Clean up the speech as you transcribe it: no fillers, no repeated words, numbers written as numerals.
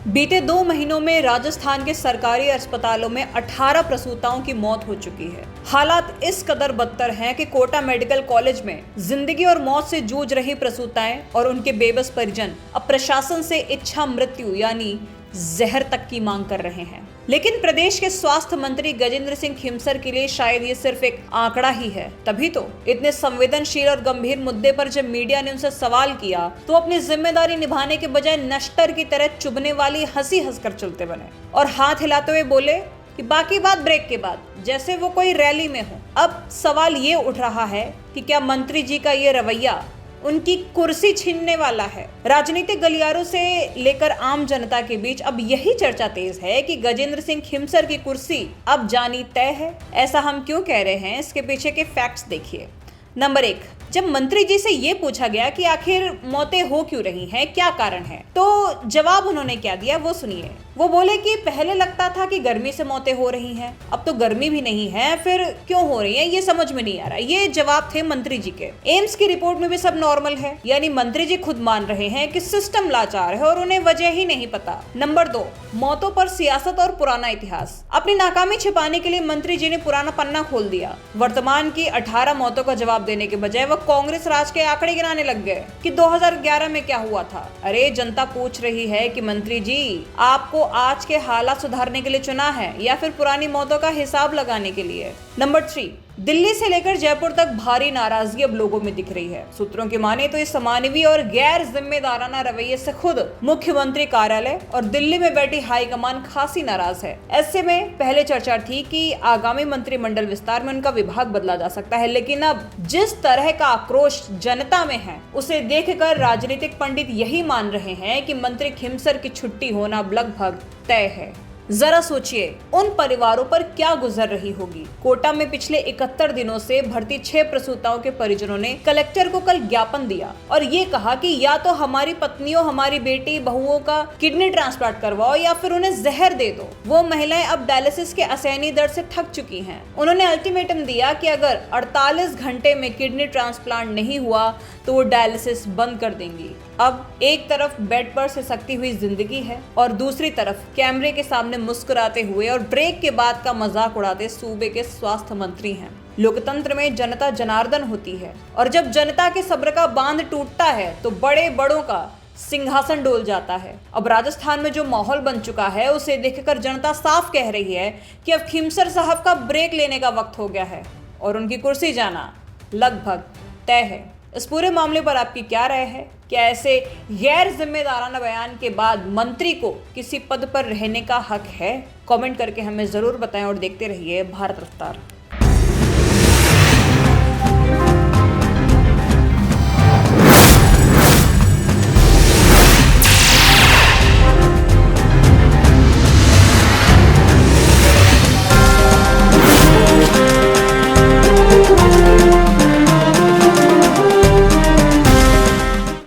बीते 2 महीनों में राजस्थान के सरकारी अस्पतालों में 18 प्रसूताओं की मौत हो चुकी है। हालात इस कदर बदतर हैं कि कोटा मेडिकल कॉलेज में जिंदगी और मौत से जूझ रही प्रसूताएं और उनके बेबस परिजन अब प्रशासन से इच्छा मृत्यु यानी जहर तक की मांग कर रहे हैं। लेकिन प्रदेश के स्वास्थ्य मंत्री गजेंद्र सिंह खिमसर के लिए शायद ये सिर्फ एक आंकड़ा ही है। तभी तो इतने संवेदनशील और गंभीर मुद्दे पर जब मीडिया ने उनसे सवाल किया तो अपनी जिम्मेदारी निभाने के बजाय नश्तर की तरह चुभने वाली हंसी हंसकर चलते बने और हाथ हिलाते हुए बोले कि बाकी बात ब्रेक के बाद, जैसे वो कोई रैली में हो। अब सवाल ये उठ रहा है कि क्या मंत्री जी का ये रवैया उनकी कुर्सी छीनने वाला है। राजनीतिक गलियारों से लेकर आम जनता के बीच अब यही चर्चा तेज है कि गजेंद्र सिंह खिमसर की कुर्सी अब जानी तय है। ऐसा हम क्यों कह रहे हैं, इसके पीछे के फैक्ट्स देखिए। नंबर 1, जब मंत्री जी से ये पूछा गया कि आखिर मौतें हो क्यों रही हैं, क्या कारण है, तो जवाब उन्होंने क्या दिया वो सुनिए। वो बोले कि पहले लगता था कि गर्मी से मौतें हो रही हैं, अब तो गर्मी भी नहीं है, फिर क्यों हो रही हैं ये समझ में नहीं आ रहा। ये जवाब थे मंत्री जी के। एम्स की रिपोर्ट में भी सब नॉर्मल है, यानी मंत्री जी खुद मान रहे हैं कि सिस्टम लाचार है और उन्हें वजह ही नहीं पता। नंबर 2, मौतों पर सियासत और पुराना इतिहास। अपनी नाकामी छिपाने के लिए मंत्री जी ने पुराना पन्ना खोल दिया। वर्तमान की 18 मौतों का जवाब देने के बजाय वह कांग्रेस राज के आंकड़े गिनाने लग गए कि 2011 में क्या हुआ था। अरे जनता पूछ रही है कि मंत्री जी आपको आज के हालात सुधारने के लिए चुना है या फिर पुरानी मौतों का हिसाब लगाने के लिए। नंबर 3, दिल्ली से लेकर जयपुर तक भारी नाराजगी अब लोगों में दिख रही है। सूत्रों की माने तो इस अमानवीय और गैर जिम्मेदाराना रवैये से खुद मुख्यमंत्री कार्यालय और दिल्ली में बैठी हाईकमान खासी नाराज है। ऐसे में पहले चर्चा थी कि आगामी मंत्रिमंडल विस्तार में उनका विभाग बदला जा सकता है, लेकिन अब जिस तरह का आक्रोश जनता में है उसे देखकर राजनीतिक पंडित यही मान रहे हैं कि मंत्री खिमसर की छुट्टी होना लगभग तय है। जरा सोचिए उन परिवारों पर क्या गुजर रही होगी। कोटा में पिछले 71 दिनों से भर्ती 6 प्रसूताओं के परिजनों ने कलेक्टर को कल ज्ञापन दिया और ये कहा कि या तो हमारी पत्नियों, हमारी बेटी बहुओं का किडनी ट्रांसप्लांट करवाओ या फिर उन्हें जहर दे दो। वो महिलाएं अब डायलिसिस के असहनीय दर्द से थक चुकी हैं। उन्होंने अल्टीमेटम दिया कि अगर 48 घंटे में किडनी ट्रांसप्लांट नहीं हुआ तो वो डायलिसिस बंद कर देंगी। अब एक तरफ बेड पर सिसकती हुई जिंदगी है और दूसरी तरफ कैमरे के सामने मुस्कुराते हुए और ब्रेक के बाद का मजाक उड़ाते सूबे के स्वास्थ्य मंत्री हैं। लोकतंत्र में जनता जनार्दन होती है और जब जनता के सब्र का बांध टूटता है तो बड़े बड़ों का सिंहासन डोल जाता है। अब राजस्थान में जो माहौल बन चुका है उसे देखकर जनता साफ कह रही है कि अब खिमसर साहब का ब्रेक लेने का वक्त हो गया है और उनकी कुर्सी जाना लगभग तय है। इस पूरे मामले पर आपकी क्या राय है? क्या ऐसे गैर जिम्मेदाराना बयान के बाद मंत्री को किसी पद पर रहने का हक है? कमेंट करके हमें जरूर बताएं और देखते रहिए भारत रफ्तार।